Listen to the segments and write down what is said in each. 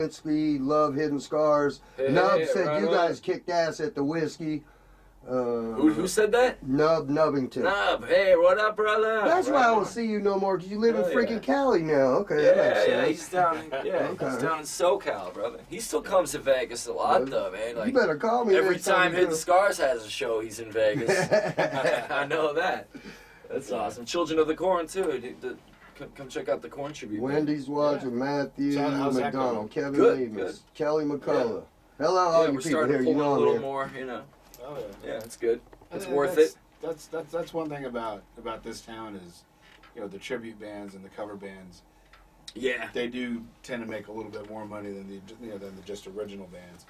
Whisky, love Hidden Scars. Nub said you guys kicked ass at the Whisky. Who said that? Nubbington. Nub, hey, what up, brother? That's why I don't see you no more, because you live in freaking Cali now. Okay, yeah, that makes sense. he's down in SoCal, brother. He still comes to Vegas a lot, though, man. Like, you better call me. Every time Hidden Scars has a show, he's in Vegas. I know that. That's awesome. Children of the Corn, too. Come check out the Corn tribute. Wendy's watching, Matthew McDonald, Kevin Lemus, Kelly McCullough. Hello, all you people here. You know a little more, you know. Oh yeah. Yeah, it's good. It's worth it. That's one thing about this town is, you know, the tribute bands and the cover bands. Yeah. They do tend to make a little bit more money than the just original bands.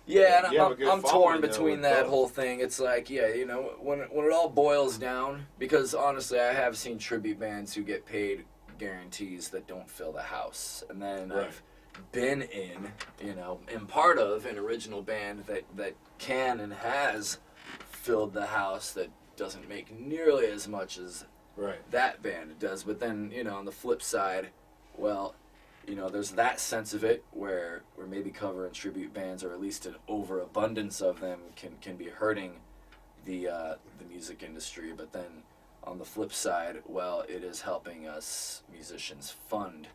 Yeah, and I'm torn between that whole thing. It's like, yeah, you know, when it all boils down, because honestly, I have seen tribute bands who get paid guarantees that don't fill the house, and then I've been in, you know, and part of an original band that can and has filled the house that doesn't make nearly as much as that band does. But then, you know, on the flip side, well, you know, there's that sense of it where maybe cover and tribute bands, or at least an overabundance of them, can be hurting the music industry. But then on the flip side, well, it is helping us musicians fund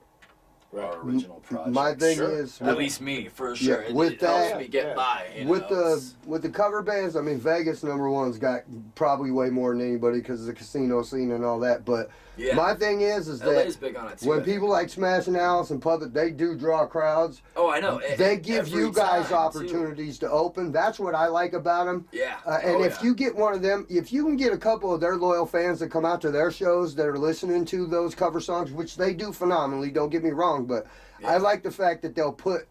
our original project. My thing is, at least me, for sure. Yeah, with it helps me get by. You know, with the cover bands, I mean, Vegas #1's got probably way more than anybody because of the casino scene and all that. But my thing is LA's that big on it too, when people like Smashing Alice and Puppet, they do draw crowds. Oh, I know. They give you guys opportunities to open. That's what I like about them. Yeah. And if you get one of them, if you can get a couple of their loyal fans that come out to their shows that are listening to those cover songs, which they do phenomenally, don't get me wrong, but I like the fact that they'll put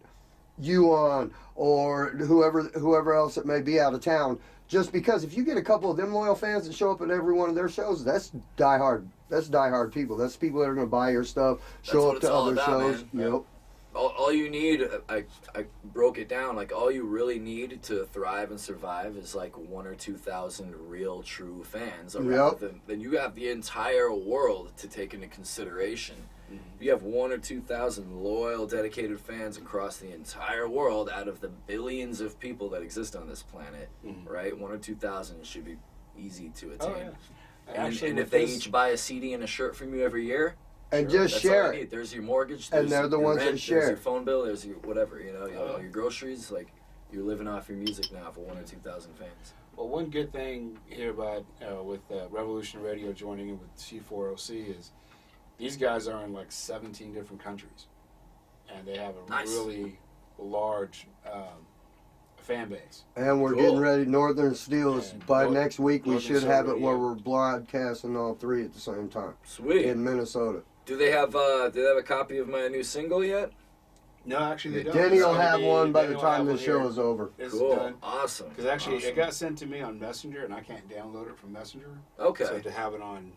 you on, or whoever else it may be out of town, just because if you get a couple of them loyal fans that show up at every one of their shows, that's diehard people. That's people that are going to buy your stuff, show up to other shows. Man. Yep. All you need, I broke it down, like all you really need to thrive and survive is like 1,000 or 2,000 real true fans. Then you have the entire world to take into consideration. If you have 1,000 or 2,000 loyal, dedicated fans across the entire world, out of the billions of people that exist on this planet, right? 1,000 or 2,000 should be easy to attain. And if they each buy a CD and a shirt from you every year, and just share it. There's your mortgage, and they're the ones that share. There's your phone bill, there's your whatever, you know, your groceries. Like, you're living off your music now for 1,000 or 2,000 fans. Well, one good thing here about with Revolution Radio joining in with C4OC is these guys are in like 17 different countries, and they have a really large fan base. And we're getting ready. Northern Steels, by next week we should have it where we're broadcasting all three at the same time. Sweet. In Minnesota. Do they have a copy of my new single yet? No, actually they don't. Denny will have one by the time the show is over. Cool. Done. Awesome. Because actually it got sent to me on Messenger, and I can't download it from Messenger. Okay. So to have it on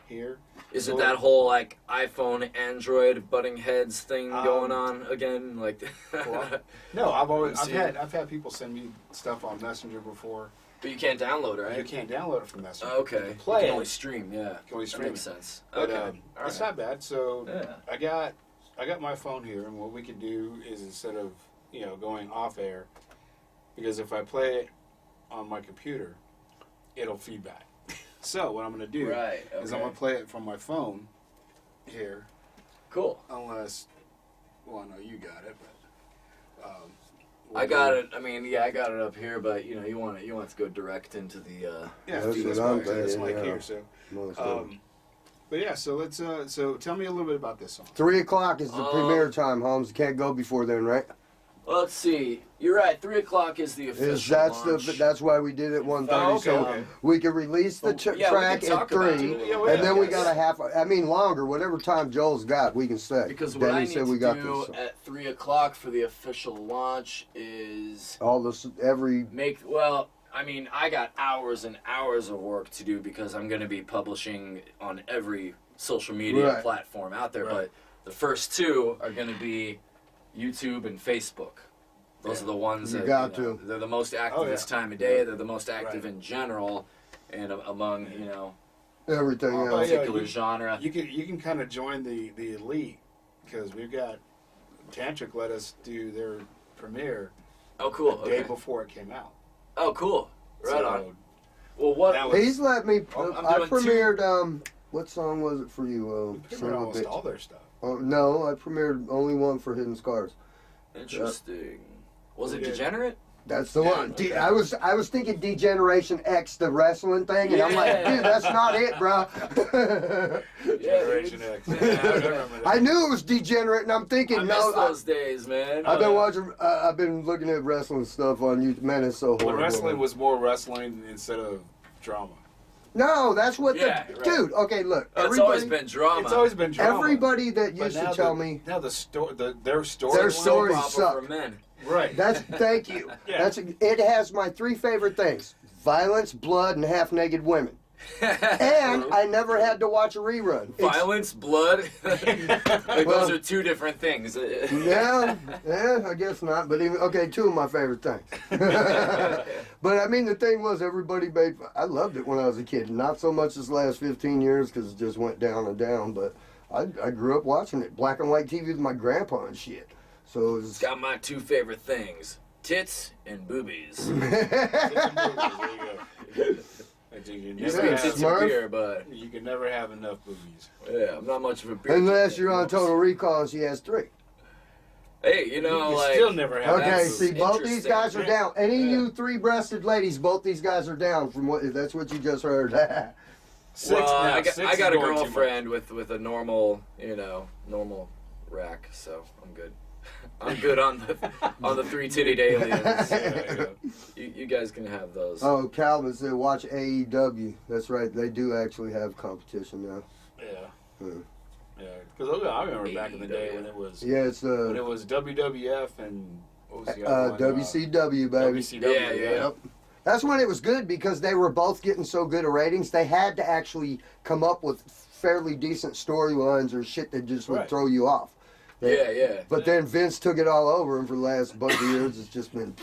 here. Is it that whole like iPhone, Android butting heads thing going on again? Like, no, I've had people send me stuff on Messenger before. But you can't download it, right? You can't download it from Messenger. Okay. You can only stream, You can only stream. That makes sense. But, okay. It's not bad. So I got my phone here, and what we could do is, instead of going off air, because if I play it on my computer, it'll feedback. So what I'm going to do is I'm going to play it from my phone here. Cool. Unless, well, I know you got it, but I got it. I mean, I got it up here, but you want it to go direct into the this mic here. So, but yeah, so let's so tell me a little bit about this song. 3 o'clock is the premiere time, Holmes. You can't go before then, right? Let's see. You're right. 3 o'clock is the official launch. That's why we did it 1:30, so we can release the track at 3, and then we got a half. I mean, longer. Whatever time Joel's got, we can stay. Because what I need to do at 3 o'clock for the official launch is I mean, I got hours and hours of work to do because I'm going to be publishing on every social media platform out there. But the first two are going to be YouTube and Facebook. Those are the ones that they're the most active this time of day. They're the most active in general, and among everything else, particular genre. You can kind of join the elite, because we've got Tantric let us do their premiere. Oh, cool. The day before it came out. Oh, cool. Right so, on. Well, what? He's let me. I premiered. 2. What song was it for you? Premiered almost all their stuff. No, I premiered only one for Hidden Scars. Interesting. Was it Degenerate? That's the one. I was thinking Degeneration X, the wrestling thing, and I'm like, dude, that's not it, bro. Degeneration X. Yeah, I remember that. I knew it was Degenerate, and I'm thinking, I miss those days, man. I've been watching. I've been looking at wrestling stuff on YouTube. Man, it's so horrible. But wrestling was more wrestling instead of drama. No, that's what dude. Okay, look. It's always been drama. It's always been drama. Everybody that used to tell me now their stories suck. For men. Right. Thank you. Yeah. It has my 3 favorite things: violence, blood, and half-naked women. And I never had to watch a rerun. Violence, blood. Those are 2 different things. Yeah, I guess not. But 2 of my favorite things. But I mean, the thing was, everybody made. I loved it when I was a kid. Not so much this last 15 years because it just went down and down. But I grew up watching it. Black and white TV with my grandpa and shit. So it's got my 2 favorite things: tits and boobies. You can never have enough boobies. Yeah, I'm not much of a beer. Unless you're on Total Recall and she has 3. Hey, you still never have. Okay, see, both these guys are down. Any of you 3-breasted ladies, both these guys are down. That's what you just heard. I got a girlfriend with a normal rack, so I'm good. I'm good on the 3-titted aliens. You guys can have those. Oh, Calvin said watch AEW. That's right. They do actually have competition now. Yeah. Yeah. Because I remember back in the day when it was. Yeah, it's when it was WWF and what was the other one? WCW, baby. WCW. Yeah. That's when it was good because they were both getting so good at ratings. They had to actually come up with fairly decent storylines or shit that just would throw you off. But then Vince took it all over, and for the last bunch of years, it's just been.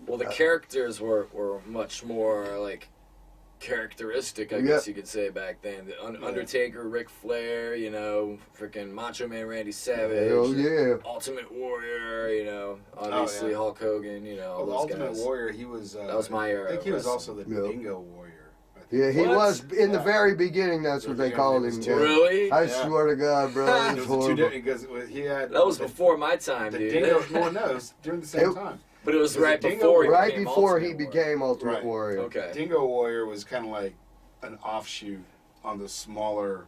Well, the characters were much more like characteristic, I guess you could say back then. The Undertaker, Ric Flair, freaking Macho Man Randy Savage, Ultimate Warrior, obviously Hulk Hogan, all those Ultimate guys. Warrior, he was. That was my era. I think he was also the Dingo Warrior. Yeah, he was in the very beginning. That's what they called him. Really? I swear to God, bro, it was horrible. Because he had. That was before my time, dude. Dingo, it was during the same time. But it was right before he became Ultimate Warrior. Okay. Dingo Warrior was kind of like an offshoot on the smaller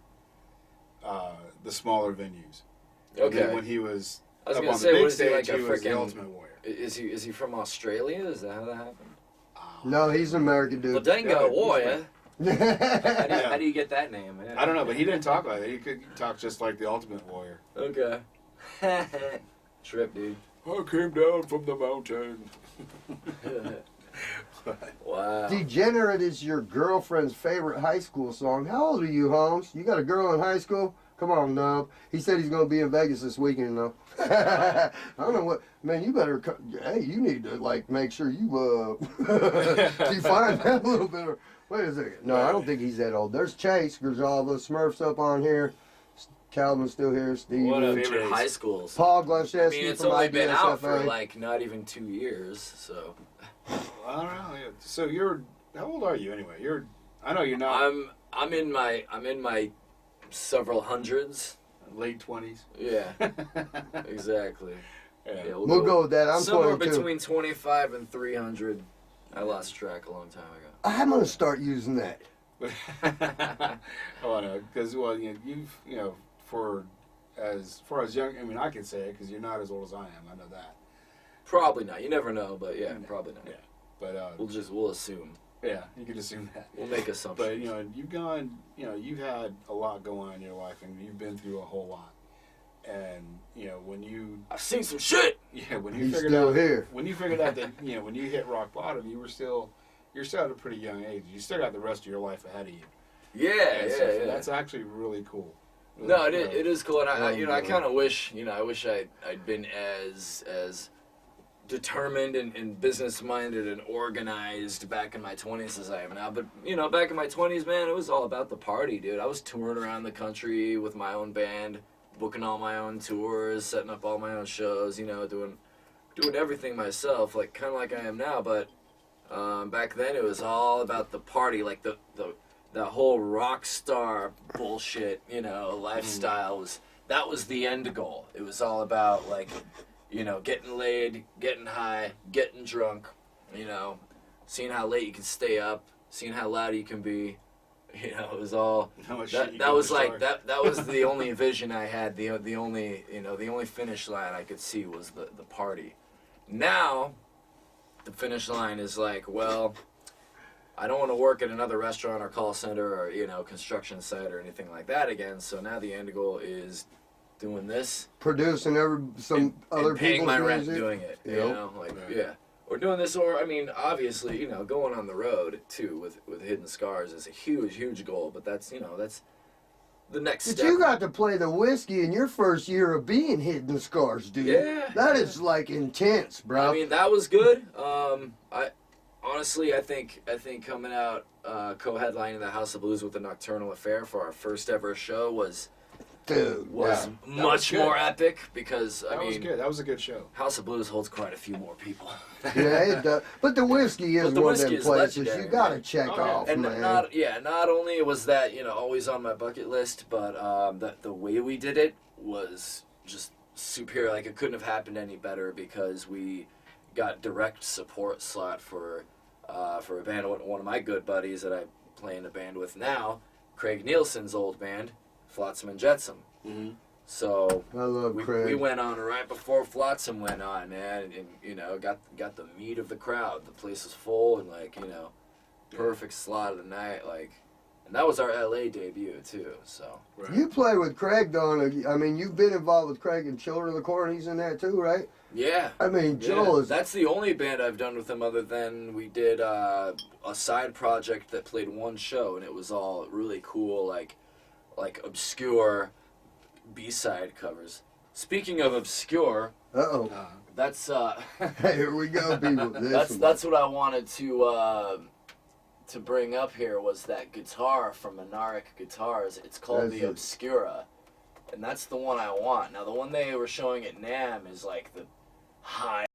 venues. Okay. When he was I was up gonna on say, the big was he stage, like a he was the freaking Ultimate Warrior. Is he from Australia? Is that how that happened? No, he's an American dude. The Dingo Warrior. Yeah. How do you get that name? Man? I don't know, but he didn't talk like that. He could talk just like the Ultimate Warrior. Okay. Trip, dude. I came down from the mountain. Wow. Degenerate is your girlfriend's favorite high school song. How old are you, Holmes? You got a girl in high school? Come on, Nub. He said he's going to be in Vegas this weekend, though. I don't know what. Man, you better. Hey, you need to, make sure you, you find that a little bit. Wait a second. No, I don't think he's that old. There's Chase, Grzalva, Smurfs up on here. Calvin's still here. Steve. What a favorite high schools. Paul Glasheski. I mean, it's only been out for not even 2 years, so. I don't know. So how old are you anyway? I know you're not. I'm in my several hundreds. Late 20s. Yeah. Exactly. Yeah. We'll go with that. I'm somewhere 22. Between 25 and 300. I lost track a long time ago. I'm gonna start using that. Oh no, because you've for as young. I mean, I can say it because you're not as old as I am. I know that. Probably not. You never know, but yeah, probably not. Yeah, but we'll assume. Yeah, you can assume that. We'll make assumptions. But you've had a lot go on in your life, and you've been through a whole lot. And I've seen some shit. Yeah, when you figured out that when you hit rock bottom, you're still at a pretty young age. You still got the rest of your life ahead of you. Yeah. That's actually really cool. Really no, it is cool, and I kind of wish I'd been as determined and business minded and organized back in my 20s as I am now. But back in my 20s, man, it was all about the party, dude. I was touring around the country with my own band, booking all my own tours, setting up all my own shows, you know, doing everything myself, like kind of like I am now. But back then it was all about the party, like the whole rock star bullshit, you know, lifestyle that was the end goal. It was all about, like, you know, getting laid, getting high, getting drunk, you know, seeing how late you can stay up, seeing how loud you can be. You know, it was all that was like that was the only vision I had. The only finish line I could see was the party. Now, the finish line is like, well, I don't want to work at another restaurant or call center or, you know, construction site or anything like that again. So now the end goal is doing this, producing other paying people's my music. rent doing it. You know, like or doing this, or I mean, obviously, you know, going on the road too with Hidden Scars is a huge goal. But that's, you know, that's the next step. But you got to play the Whisky in your first year of being Hidden Scars, dude. Yeah, that is like intense, bro. I mean, that was good. I think coming out co-headlining the House of Blues with the Nocturnal Affair for our first ever show was much more epic, because that was good. That was a good show. House of Blues holds quite a few more people. Yeah, it does. But the Whisky is one of them places you gotta check off, and man. Not only was that, you know, always on my bucket list, but the way we did it was just superior. Like, it couldn't have happened any better, because we got direct support slot for a band, one of my good buddies that I play in a band with now, Craig Nielsen's old band, Flotsam and Jetsam. Mm-hmm. So I love Craig. We went on right before Flotsam went on, man, and you know, got the meat of the crowd. The place was full, and, like, you know, perfect slot of the night, like. And that was our LA debut too. So you play with Craig, though. I mean, you've been involved with Craig in Children of the Corn. He's in that too, right? Yeah. I mean, Joel is. That's the only band I've done with him, other than we did a side project that played one show, and it was all really cool, like obscure B-side covers. Speaking of obscure, that's hey, here we go, people. That's what I wanted to bring up here, was that guitar from Monarch Guitars. It's called the Obscura, and that's the one I want. Now, the one they were showing at NAMM is like the high